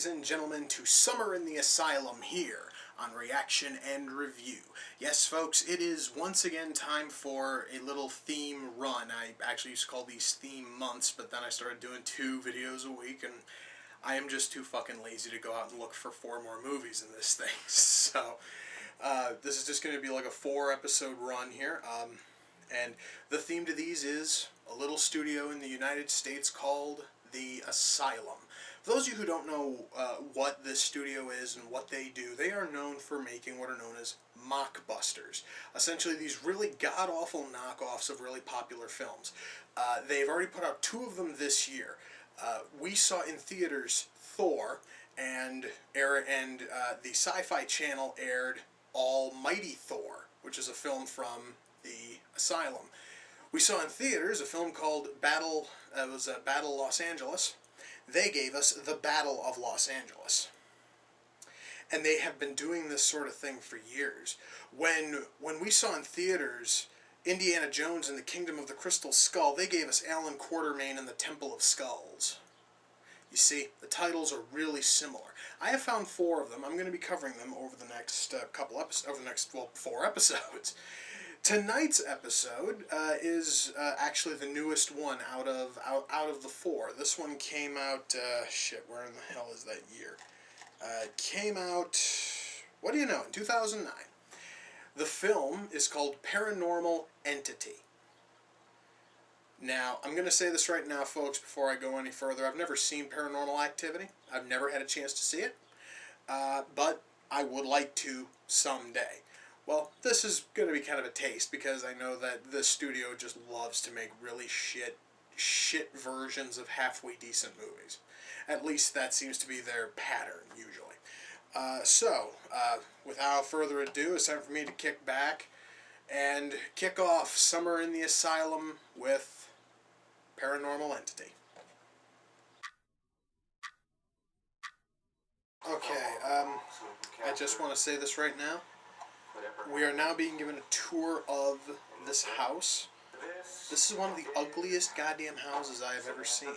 ladies and gentlemen, to Summer in the Asylum here on Reaction and Review. Yes, folks, it is once again time for a little theme run. I actually used to call these theme months, but then I started doing 2 videos a week, and I am just too fucking lazy to go out and look for 4 more movies in this thing. So, this is just going to be like a 4-episode run here. And the theme to these is a little studio in the United States called The Asylum. For those of you who don't know what this studio is and what they do, they are known for making what are known as mockbusters. Essentially, these really god-awful knockoffs of really popular films. They've already put out 2 of them this year. We saw in theaters Thor, and the Sci-Fi Channel aired Almighty Thor, which is a film from The Asylum. We saw in theaters a film called Battle Los Angeles. They gave us The Battle of Los Angeles. And they have been doing this sort of thing for years. When we saw in theaters Indiana Jones and the Kingdom of the Crystal Skull, they gave us Alan Quatermain and the Temple of Skulls. You see, the titles are really similar. I have found 4 of them. I'm going to be covering them over the next 4 episodes. Tonight's episode is actually the newest one out of the 4. This one came out, where in the hell is that year? It came out, what do you know, in 2009. The film is called Paranormal Activity. Now, I'm going to say this right now, folks, before I go any further. I've never seen Paranormal Activity. I've never had a chance to see it, but I would like to someday. Well, this is going to be kind of a taste, because I know that this studio just loves to make really shit versions of halfway decent movies. At least that seems to be their pattern, usually. Without further ado, it's time for me to kick back and kick off Summer in the Asylum with Paranormal Activity. Okay, I just want to say this right now. We are now being given a tour of this house. This is one of the ugliest goddamn houses I have ever seen.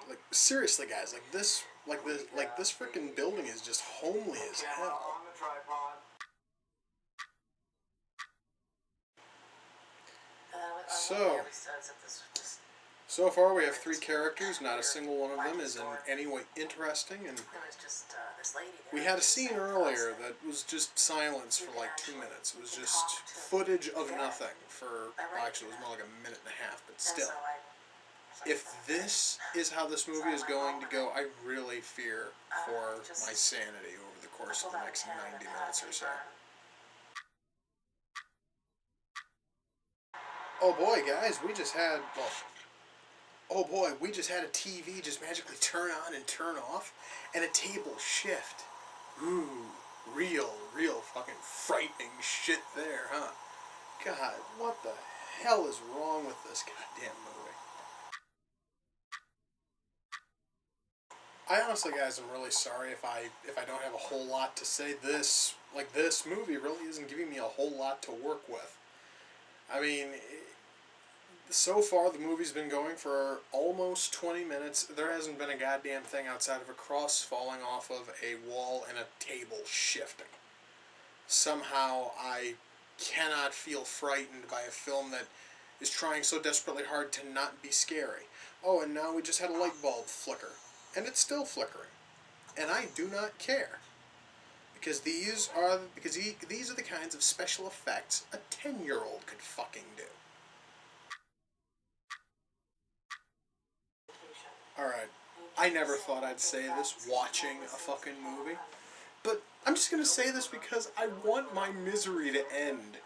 Like, seriously, guys, like this freaking building is just homely as hell. So far we have 3 characters. Not a single one of them is in any way interesting, and we had a scene earlier that was just silence for like 2 minutes. It was just footage of nothing for, well, actually it was more like a minute and a half, but still. If this is how this movie is going to go, I really fear for my sanity over the course of the next 90 minutes or so. Oh boy, guys, we just had a TV just magically turn on and turn off, and a table shift. Ooh, real fucking frightening shit there, huh? God, what the hell is wrong with this goddamn movie? I honestly, guys, am really sorry if I don't have a whole lot to say. This movie really isn't giving me a whole lot to work with. I mean, so far the movie's been going for almost 20 minutes. There hasn't been a goddamn thing outside of a cross falling off of a wall and a table shifting. Somehow I cannot feel frightened by a film that is trying so desperately hard to not be scary. Oh, and now we just had a light bulb flicker. And it's still flickering. And I do not care. Because these are the kinds of special effects a 10-year-old could fucking do. Alright, I never thought I'd say this watching a fucking movie. But I'm just gonna say this because I want my misery to end.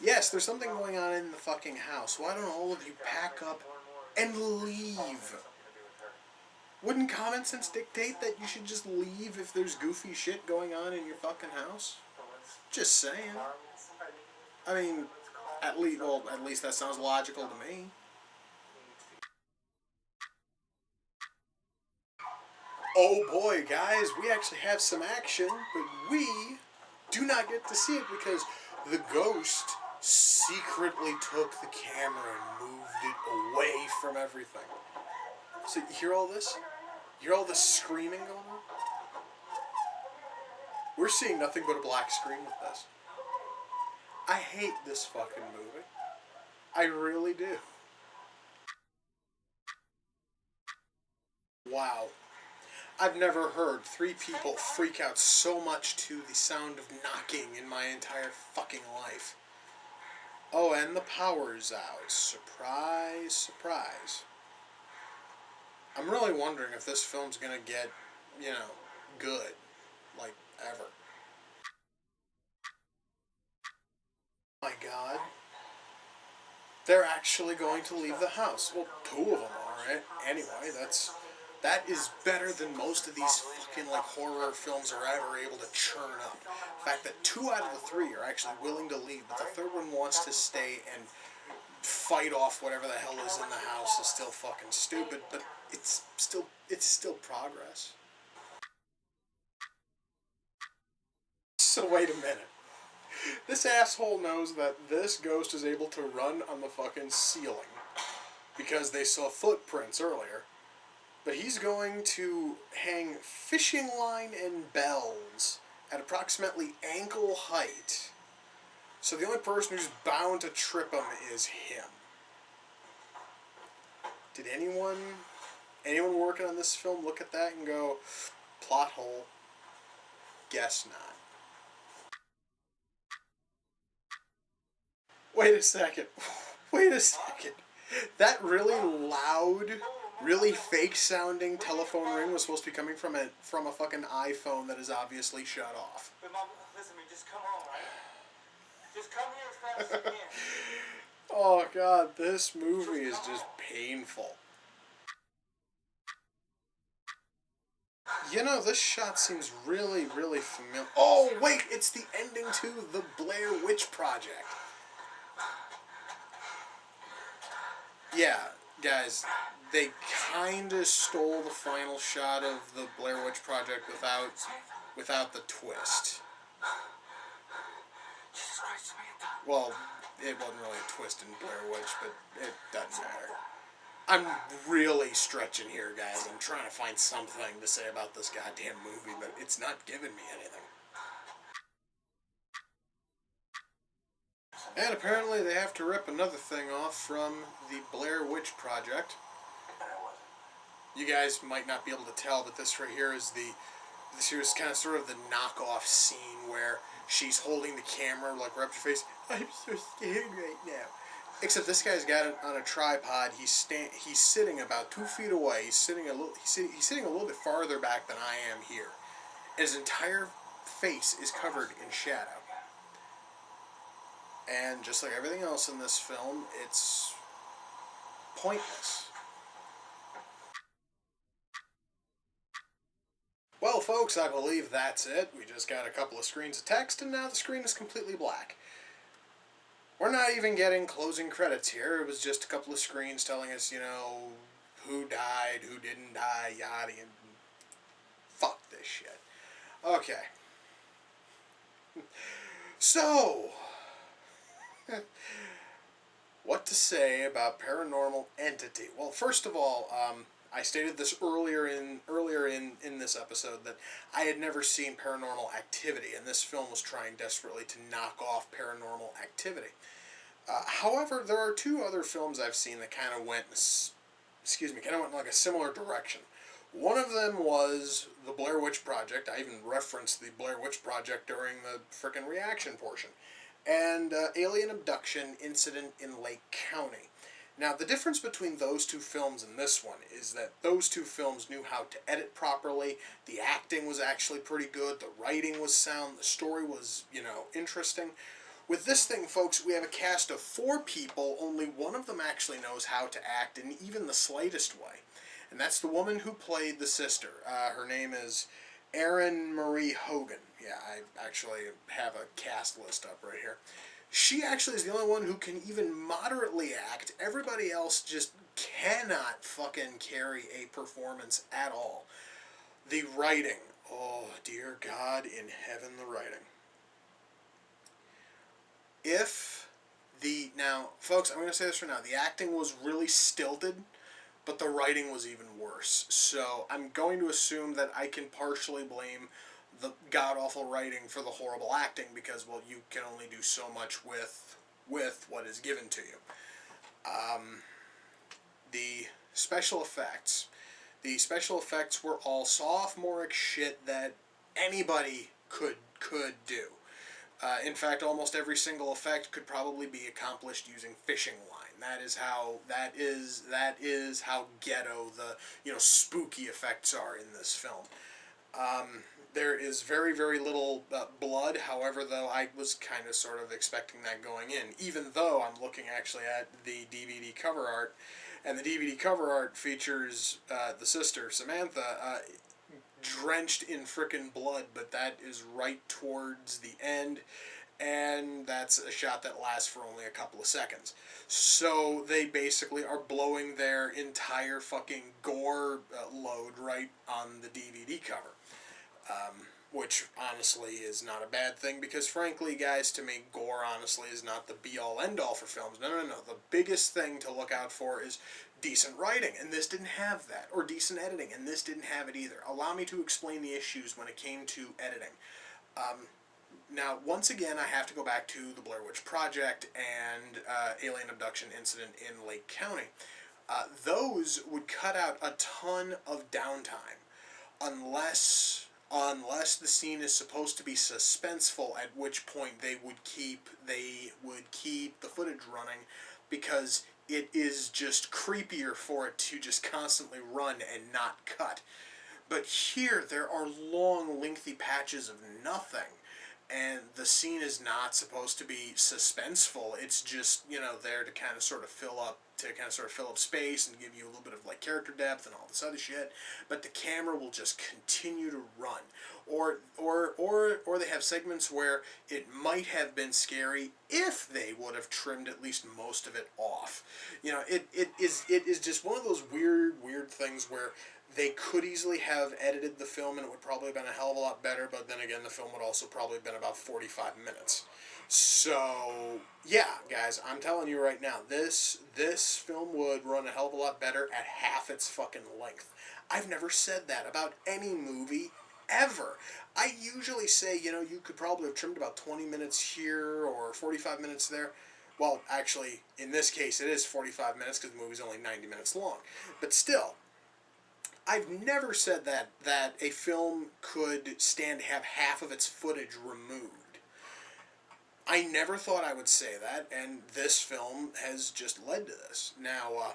Yes, there's something going on in the fucking house. Why don't all of you pack up and leave? Wouldn't common sense dictate that you should just leave if there's goofy shit going on in your fucking house? Just saying. I mean, at least that sounds logical to me. Oh boy, guys, we actually have some action, but we do not get to see it because the ghost secretly took the camera and moved it away from everything. So you hear all this? You hear all this screaming going on? We're seeing nothing but a black screen with this. I hate this fucking movie. I really do. Wow. I've never heard three people freak out so much to the sound of knocking in my entire fucking life. Oh, and the power's out. Surprise, surprise. I'm really wondering if this film's gonna get, good. Like, ever. My god. They're actually going to leave the house. Well, two of them are, right? Anyway, that is better than most of these fucking like horror films are ever able to churn up. The fact that 2 out of the 3 are actually willing to leave, but the third one wants to stay and fight off whatever the hell is in the house is still fucking stupid, but it's still progress. So wait a minute. This asshole knows that this ghost is able to run on the fucking ceiling because they saw footprints earlier. But he's going to hang fishing line and bells at approximately ankle height. So the only person who's bound to trip him is him. Did anyone working on this film look at that and go, plot hole? Guess not. Wait a second. Wait a second. That really loud, really fake sounding telephone ring was supposed to be coming from a fucking iPhone that is obviously shut off. But Mom, listen to me, just come home, right? Just come here as fast as you can. Oh god, this movie is just painful. You know, this shot seems really, really familiar. Oh, wait, it's the ending to the Blair Witch Project. Yeah, guys, they kinda stole the final shot of the Blair Witch Project without the twist. Well, it wasn't really a twist in Blair Witch, but it doesn't matter. I'm really stretching here, guys. I'm trying to find something to say about this goddamn movie, but it's not giving me anything. And apparently they have to rip another thing off from the Blair Witch Project. You guys might not be able to tell, but this right here is this here is kind of sort of the knockoff scene where she's holding the camera like right up her face. I'm so scared right now. Except this guy's got it on a tripod. He's sitting about 2 feet away. He's sitting a little bit farther back than I am here. And his entire face is covered in shadow. And just like everything else in this film, it's pointless. Well, folks, I believe that's it. We just got a couple of screens of text, and now the screen is completely black. We're not even getting closing credits here. It was just a couple of screens telling us, who died, who didn't die, yada, and fuck this shit. Okay. So, what to say about Paranormal Entity? Well, first of all, I stated this earlier in this episode that I had never seen Paranormal Activity, and this film was trying desperately to knock off Paranormal Activity. However, there are 2 other films I've seen that kind of went in like a similar direction. One of them was the Blair Witch Project. I even referenced the Blair Witch Project during the frickin' reaction portion. And Alien Abduction Incident in Lake County. Now, the difference between those 2 films and this one is that those 2 films knew how to edit properly, the acting was actually pretty good, the writing was sound, the story was, interesting. With this thing, folks, we have a cast of 4 people, only one of them actually knows how to act in even the slightest way. And that's the woman who played the sister. Her name is Erin Marie Hogan. Yeah, I actually have a cast list up right here. She actually is the only one who can even moderately act. Everybody else just cannot fucking carry a performance at all. The writing. Oh, dear God in heaven, the writing. Now, folks, I'm going to say this right now. The acting was really stilted, but the writing was even worse. So I'm going to assume that I can partially blame the god-awful writing for the horrible acting, because, well, you can only do so much with what is given to you. The special effects. The special effects were all sophomoric shit that anybody could do. In fact, almost every single effect could probably be accomplished using fishing line. That is how ghetto the spooky effects are in this film. There is very, very little blood. However, though, I was kind of sort of expecting that going in, even though I'm looking actually at the DVD cover art, and the DVD cover art features the sister, Samantha, drenched in frickin' blood, but that is right towards the end, and that's a shot that lasts for only a couple of seconds. So they basically are blowing their entire fucking gore load right on the DVD cover. Which honestly is not a bad thing, because frankly, guys, to me, gore honestly is not the be-all end-all for films. No. The biggest thing to look out for is decent writing, and this didn't have that, or decent editing, and this didn't have it either. Allow me to explain the issues when it came to editing. Now, once again, I have to go back to the Blair Witch Project and alien abduction incident in Lake County. Those would cut out a ton of downtime, unless the scene is supposed to be suspenseful, at which point they would keep the footage running, because it is just creepier for it to just constantly run and not cut. But here, there are long, lengthy patches of nothing, and the scene is not supposed to be suspenseful. It's just, there to kind of sort of fill up space and give you a little bit of like character depth and all this other shit. But the camera will just continue to run, or they have segments where it might have been scary if they would have trimmed at least most of it off. It is just one of those weird things where they could easily have edited the film and it would probably have been a hell of a lot better, but then again, the film would also probably have been about 45 minutes. So, yeah, guys, I'm telling you right now, this film would run a hell of a lot better at half its fucking length. I've never said that about any movie ever. I usually say, you could probably have trimmed about 20 minutes here or 45 minutes there. Well, actually, in this case, it is 45 minutes because the movie's only 90 minutes long. But still, I've never said that a film could stand to have half of its footage removed. I never thought I would say that, and this film has just led to this. Now,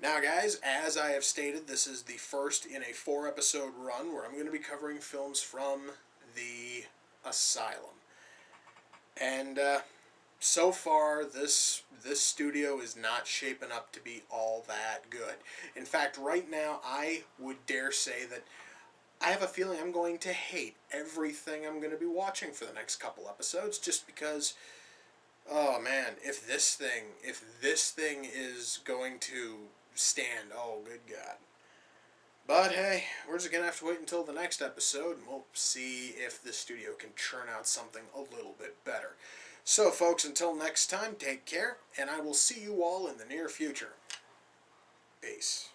guys, as I have stated, this is the first in a 4-episode run where I'm going to be covering films from The Asylum. And so far, this studio is not shaping up to be all that good. In fact, right now, I would dare say that I have a feeling I'm going to hate everything I'm going to be watching for the next couple episodes, just because, oh man, if this thing is going to stand, oh good God. But hey, we're just going to have to wait until the next episode, and we'll see if the studio can churn out something a little bit better. So folks, until next time, take care, and I will see you all in the near future. Peace.